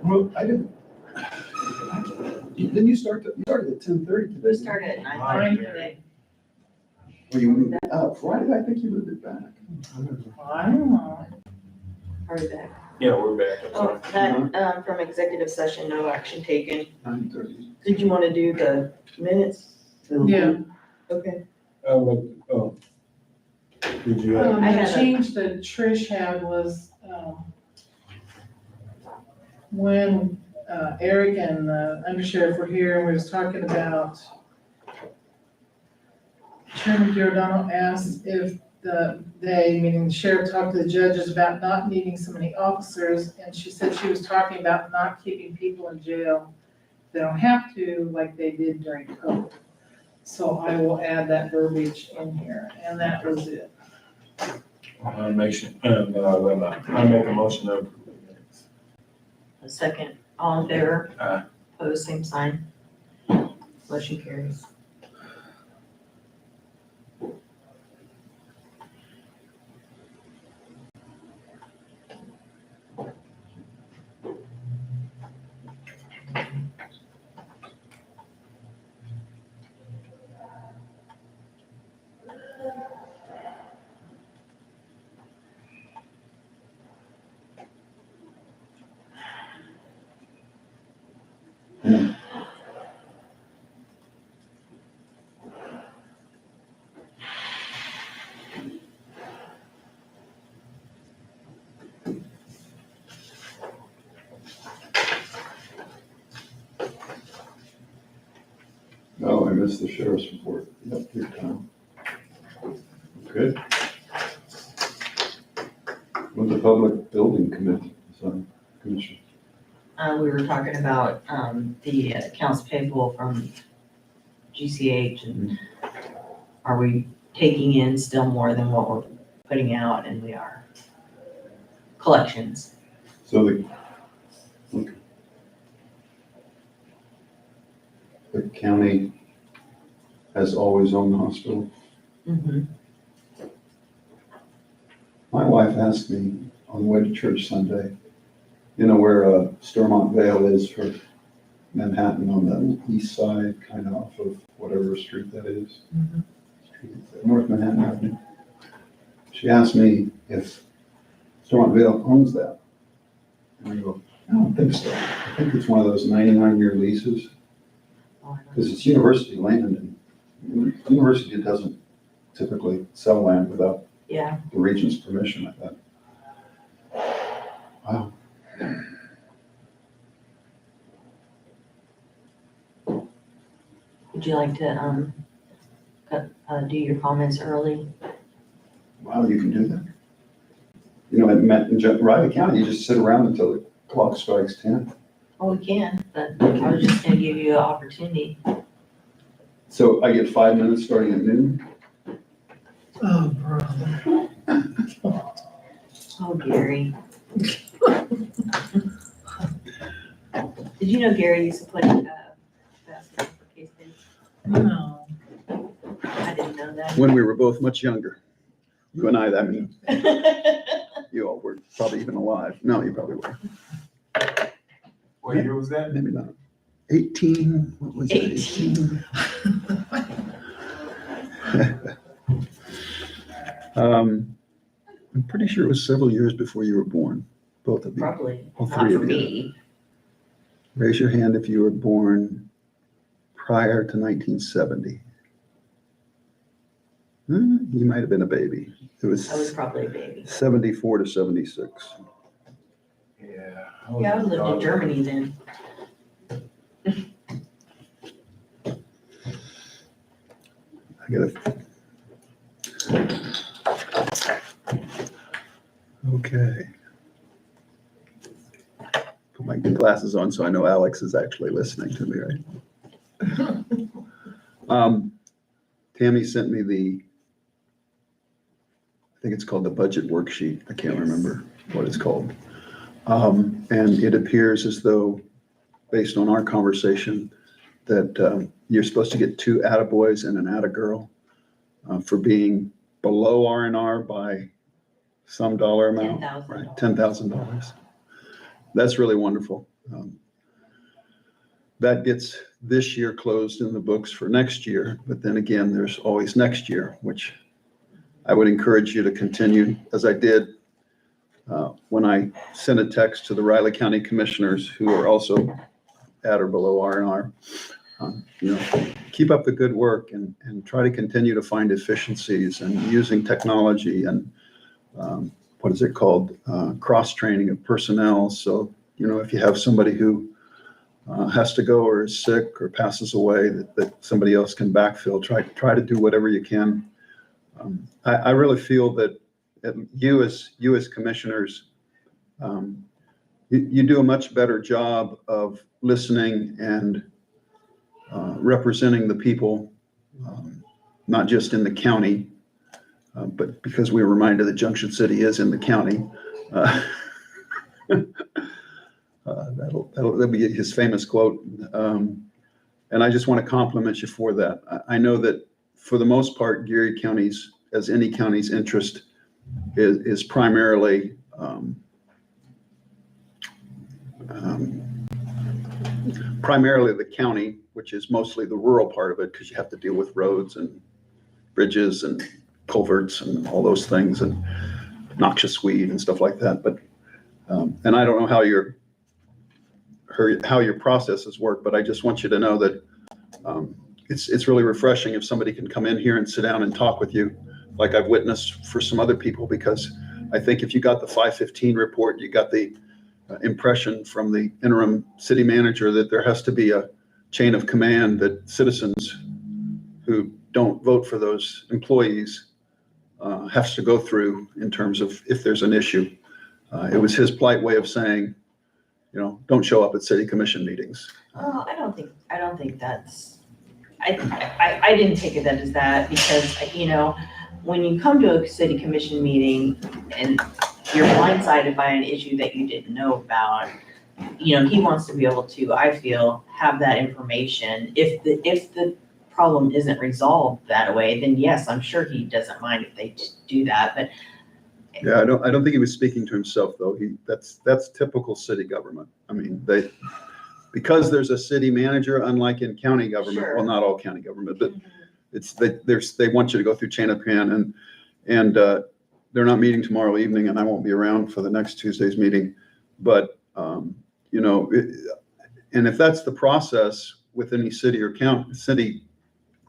Well, I didn't. Didn't you start? You started at 10:30 today. We started at 9:30 today. Well, you moved it up. Why did I think you moved it back? I don't know. Are we back? Yeah, we're back. Oh, that, from executive session, no action taken. 9:30. Did you want to do the minutes? Yeah. Okay. Did you have? I The had a- change that Trish had was, when Eric and the undersheriff were here and we was talking about, Chairman Giordano asked if they, meaning the sheriff, talked to the judges about not needing so many officers, and she said she was talking about not keeping people in jail. They don't have to, like they did during COVID. So I will add that verbiage in here, and that was it. I make a motion to approve the minutes. A second, all in favor? Aye. Opposed, same sign. Motion carries. Oh, I missed the sheriff's report. Yep, your time. Good. With the public building committee, so, commission. We were talking about, the accounts payable from GCH and are we taking in still more than what we're putting out, and we are. Collections. So the county has always owned the hospital. Mm-hmm. My wife asked me on the way to church Sunday, you know where Stormont Vale is for Manhattan on the east side, kind of off of whatever street that is. Mhm. North Manhattan Avenue. She asked me if Stormont Vale owns that. And I go, I don't think so. I think it's one of those 99-year leases, because it's university land, and the university doesn't typically sell land without Yeah, the region's permission, I thought. Wow. would you like to, do your comments early? Wow, you can do that. You know, in Riley County, you just sit around until the clock strikes 10. Oh, we can, but I was just gonna give you an opportunity. So I get 5 minutes starting at noon? Oh, brother. Oh, Gary. Did you know Gary used to play basketball for K-State? No. I didn't know that. When we were both much younger. You and I mean, you all were probably even alive. No, you probably were. What year was that? Maybe not. 18, what was it? 18. I'm pretty sure it was several years before you were born, both of you. Probably, All not three for of you. me. Raise your hand if you were born prior to 1970. You might have been a baby. It I was was probably a baby. 74 to 76. Yeah. Yeah, I lived in Germany then. I gotta. Okay. Put my glasses on so I know Alex is actually listening to me, right? Tammy sent me I think it's called the budget worksheet. I can't remember what it's called. And it appears as though, based on our conversation, that you're supposed to get 2 attaboys and an attagirl for being below R&R by some dollar amount. $10,000. Right, $10,000. That's really wonderful. That gets this year closed in the books for next year, but then again, there's always next year, which I would encourage you to continue, as I did when I sent a text to the Riley County Commissioners who are also at or below R&R. Keep up the good work and try to continue to find efficiencies and using technology and what is it called? Cross-training of personnel. So, if you have somebody who has to go or is sick or passes away, that somebody else can backfill. Try to do whatever you can. I really feel that you as commissioners, you do a much better job of listening and representing the people, not just in the county, but because we were reminded that Junction City is in the county. That'll be his famous quote. And I just want to compliment you for that. I know that for the most part, Geary County's, as any county's interest, is primarily the county, which is mostly the rural part of it, because you have to deal with roads and bridges and culverts and all those things and noxious weed and stuff like that. But and I don't know how your processes work, but I just want you to know that it's really refreshing if somebody can come in here and sit down and talk with you, like I've witnessed for some other people, because I think if you got the 515 report, you got the impression from the interim city manager that there has to be a chain of command that citizens who don't vote for those employees has to go through in terms of if there's an issue. It was his polite way of saying, don't show up at city commission meetings. Oh, I don't think that's, I didn't take it as that because, when you come to a city commission meeting and you're blindsided by an issue that you didn't know about, he wants to be able to, I feel, have that information. If the problem isn't resolved that way, then yes, I'm sure he doesn't mind if they do that, but. Yeah, I don't think he was speaking to himself though. That's typical city government. I mean, because there's a city manager, unlike in county government, Sure. Well, not all county government, but they want you to go through chain of command and they're not meeting tomorrow evening and I won't be around for the next Tuesday's meeting. But, and if that's the process with any city or city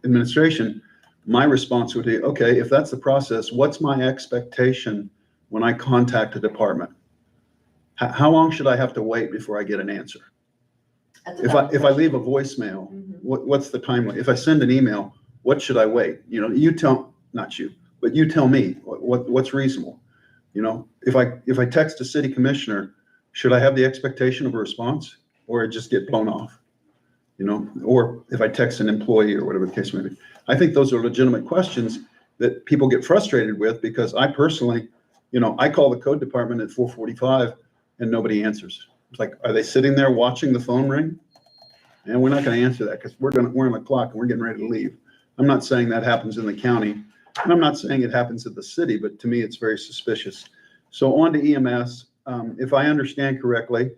administration, my response would be, okay, if that's the process, what's my expectation when I contact a department? How long should I have to wait before I get an answer? If I leave a voicemail, what's the timeline? If I send an email, what should I wait? You tell me what's reasonable. If I text a city commissioner, should I have the expectation of a response or it just get blown off? Or if I text an employee or whatever the case may be. I think those are legitimate questions that people get frustrated with because I personally, I call the code department at 4:45 and nobody answers. It's like, are they sitting there watching the phone ring? And we're not going to answer that because we're on the clock and we're getting ready to leave. I'm not saying that happens in the county and I'm not saying it happens at the city, but to me, it's very suspicious. So on to EMS, if I understand correctly,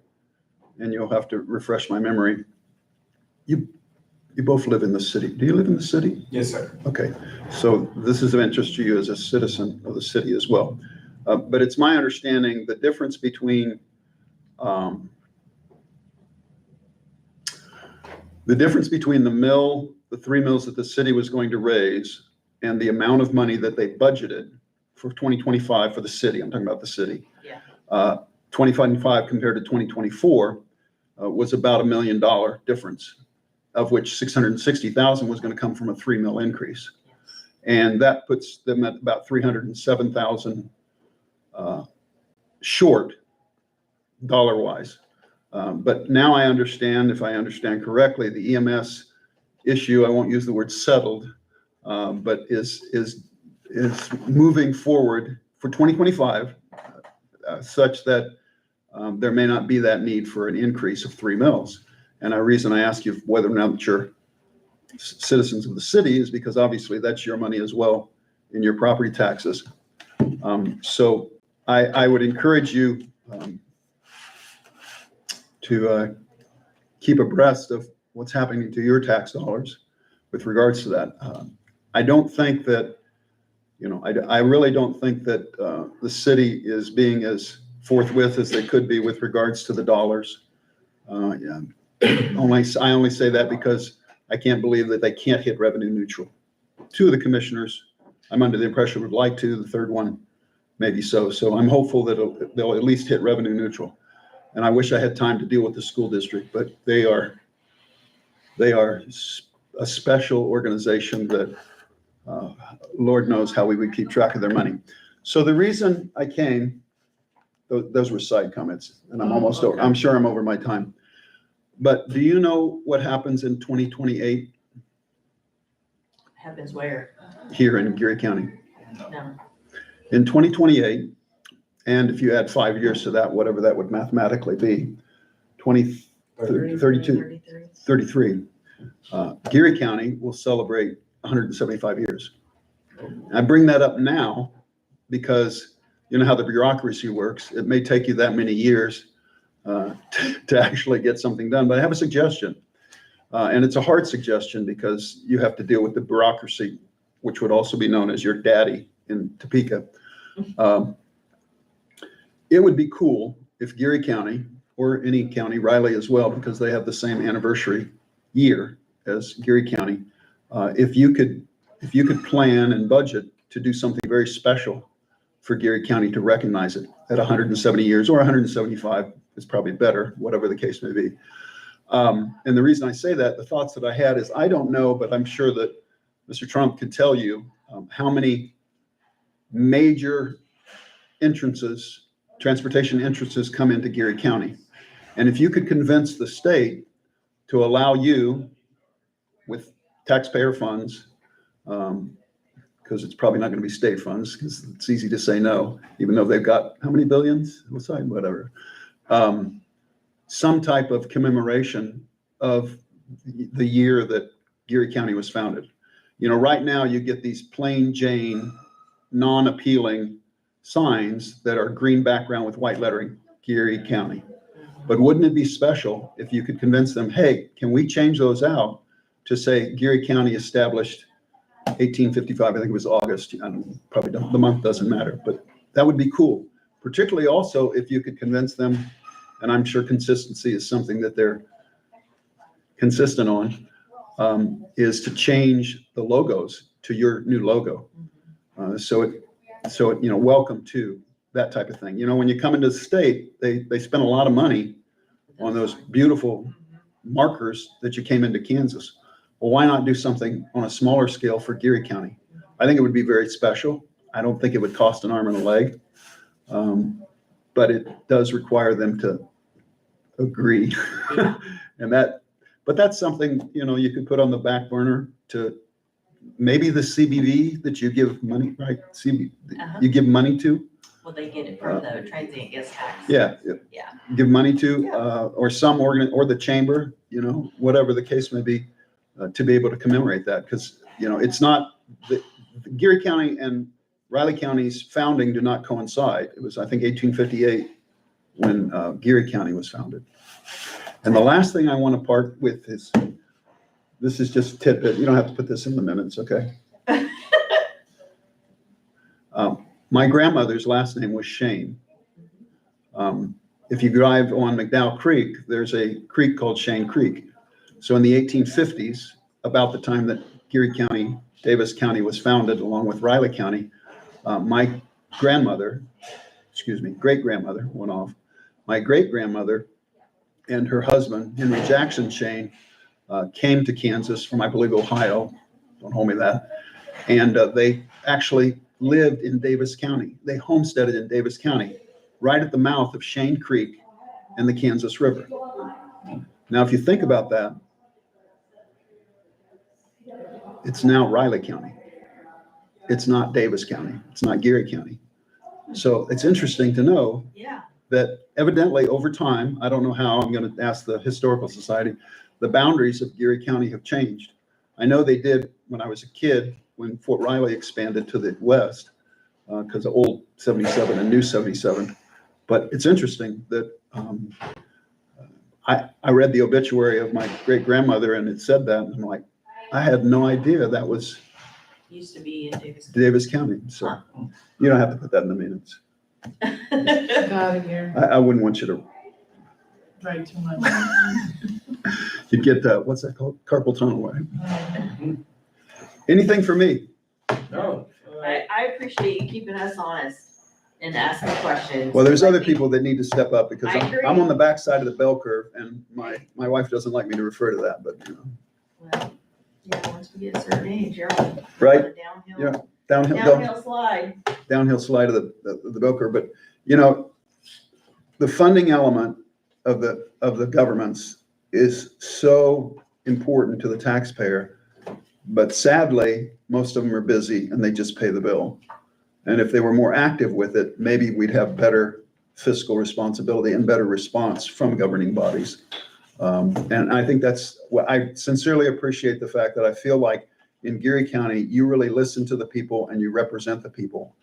and you'll have to refresh my memory, you both live in the city. Do you live in the city? Yes, sir. Okay, so this is of interest to you as a citizen of the city as well. But it's my understanding the difference between the 3 mills that the city was going to raise and the amount of money that they budgeted for 2025 for the city. I'm talking about the city. Yeah. 2025 compared to 2024 was about $1 million difference, of which 660,000 was going to come from a 3 mil increase. And that puts them at about 307,000 short dollar-wise. But now I understand, if I understand correctly, the EMS issue, I won't use the word settled, but is moving forward for 2025 such that there may not be that need for an increase of 3 mils. And the reason I ask you whether or not you're citizens of the city is because obviously that's your money as well in your property taxes. So I would encourage you to keep abreast of what's happening to your tax dollars with regards to that. I don't think that, I really don't think that the city is being as forthwith as they could be with regards to the dollars. Yeah. I only say that because I can't believe that they can't hit revenue neutral. Two of the commissioners, I'm under the impression would like to, the third one, maybe so. So I'm hopeful that they'll at least hit revenue neutral. And I wish I had time to deal with the school district, but they are a special organization that Lord knows how we would keep track of their money. So the reason I came, those were side comments, and I'm almost over. I'm sure I'm over my time. But do you know what happens in 2028 Happens where? here in Geary County? No. In 2028, and if you add 5 years to that, whatever that would mathematically be, 32, 33, Geary County will celebrate 175 years. I bring that up now because you know how the bureaucracy works. It may take you that many years to actually get something done, but I have a suggestion. And it's a hard suggestion because you have to deal with the bureaucracy, which would also be known as your daddy in Topeka. It would be cool if Geary County, or any county, Riley as well, because they have the same anniversary year as Geary County, if you could plan and budget to do something very special for Geary County to recognize it at 170 years or 175 is probably better, whatever the case may be. And the reason I say that, the thoughts that I had is, I don't know, but I'm sure that Mr. Trump can tell you how many major entrances, transportation entrances come into Geary County. And if you could convince the state to allow you with taxpayer funds, because it's probably not going to be state funds, because it's easy to say no, even though they've got how many billions? Whatever. Some type of commemoration of the year that Geary County was founded. You know, right now you get these plain Jane, non-appealing signs that are green background with white lettering, Geary County. But wouldn't it be special if you could convince them, hey, can we change those out to say Geary County established 1855, I think it was August, probably don't, the month doesn't matter, but that would be cool. Particularly also if you could convince them, and I'm sure consistency is something that they're consistent on, is to change the logos to your new logo. So it, you know, welcome to that type of thing. You know, when you come into the state, they spend a lot of money on those beautiful markers that you came into Kansas. Well, why not do something on a smaller scale for Geary County? I think it would be very special. I don't think it would cost an arm and a leg. But it does require them to agree. But that's something, you know, you could put on the back burner to maybe the CBV that you give money, right? You give money to. Well, they get it from the transient guest tax. Yeah. Give money to, or some organ, or the chamber, you know, whatever the case may be, to be able to commemorate that. Because, you know, it's not, the Geary County and Riley County's founding do not coincide. It was, I think, 1858 when Geary County was founded. And the last thing I want to part with is, this is just a tidbit. You don't have to put this in the minutes, okay? My grandmother's last name was Shane. If you drive on McDowell Creek, there's a creek called Shane Creek. So in the 1850s, about the time that Geary County, Davis County was founded along with Riley County, my grandmother, great-grandmother, went off. My great-grandmother and her husband, Henry Jackson Shane, came to Kansas from, I believe, Ohio. Don't hold me that. And they actually lived in Davis County. They homesteaded in Davis County, right at the mouth of Shane Creek and the Kansas River. Now, if you think about that, it's now Riley County. It's not Davis County. It's not Geary County. So it's interesting to know that evidently over time, I don't know how, I'm going to ask the Historical Society, the boundaries of Geary County have changed. I know they did when I was a kid, when Fort Riley expanded to the west, because of old 77 and new 77. But it's interesting that I read the obituary of my great grandmother and it said that, and I'm like, I had no idea that was Used to be in Davis. Davis County, so you don't have to put that in the minutes. Got it here, I wouldn't want you to, right, too much. you'd get, what's that called? Carpal tunnel, right? Anything for me? No. I appreciate you keeping us honest and asking questions. Well, there's I other think- people that need to step up because I agree. I'm on the backside of the bell curve and my wife doesn't like me to refer to that, but you know. Well, yeah, once we get a certain age, you're on Right. the downhill. Downhill Downhill slide. downhill slide of the bell curve. But, you know, the funding element of the governments is so important to the taxpayer. But sadly, most of them are busy and they just pay the bill. And if they were more active with it, maybe we'd have better fiscal responsibility and better response from governing bodies. And I think that's what I sincerely appreciate, the fact that I feel like in Geary County, you really listen to the people and you represent the people,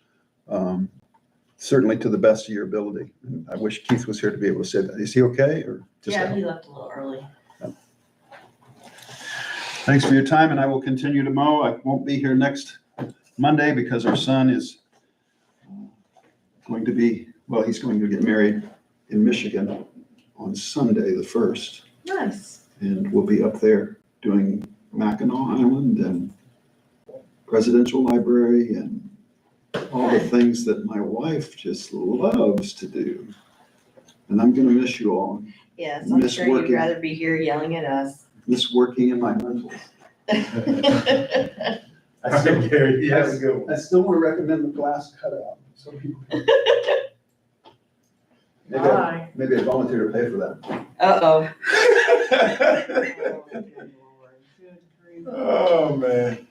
certainly to the best of your ability. And I wish Keith was here to be able to say that. Is he okay or just? Yeah, he left a little early. Thanks for your time, and I will continue to mow. I won't be here next Monday because our son is going to be, well, he's going to get married in Michigan on Sunday, the 1st. Nice. And we'll be up there doing Mackinac Island and Presidential Library and all the things that my wife just loves to do. And I'm gonna miss you all, Yes, I'm Miss sure you'd working. rather be here yelling at us. miss working in my rentals. Gary, you have a good one. I still want to recommend the glass cutout, so people. Bye. Maybe I volunteer to pay for that. Uh-oh. Good grief. Oh, man.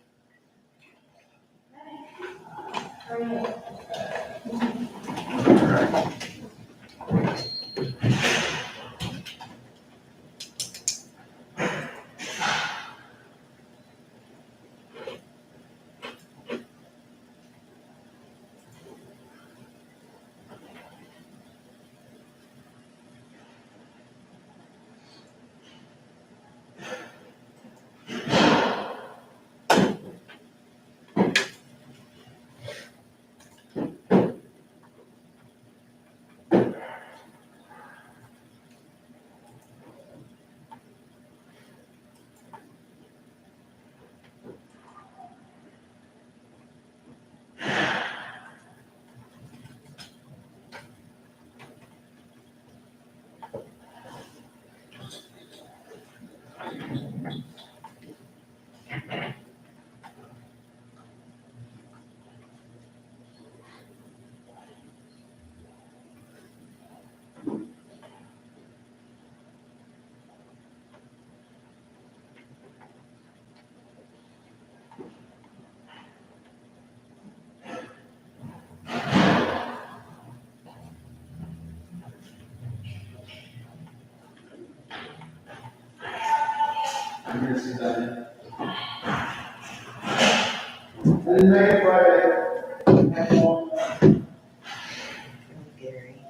Gary.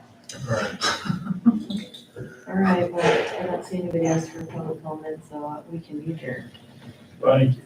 All right. All right, well, I don't see anybody else for public comment, so we can adjourn. Thank you.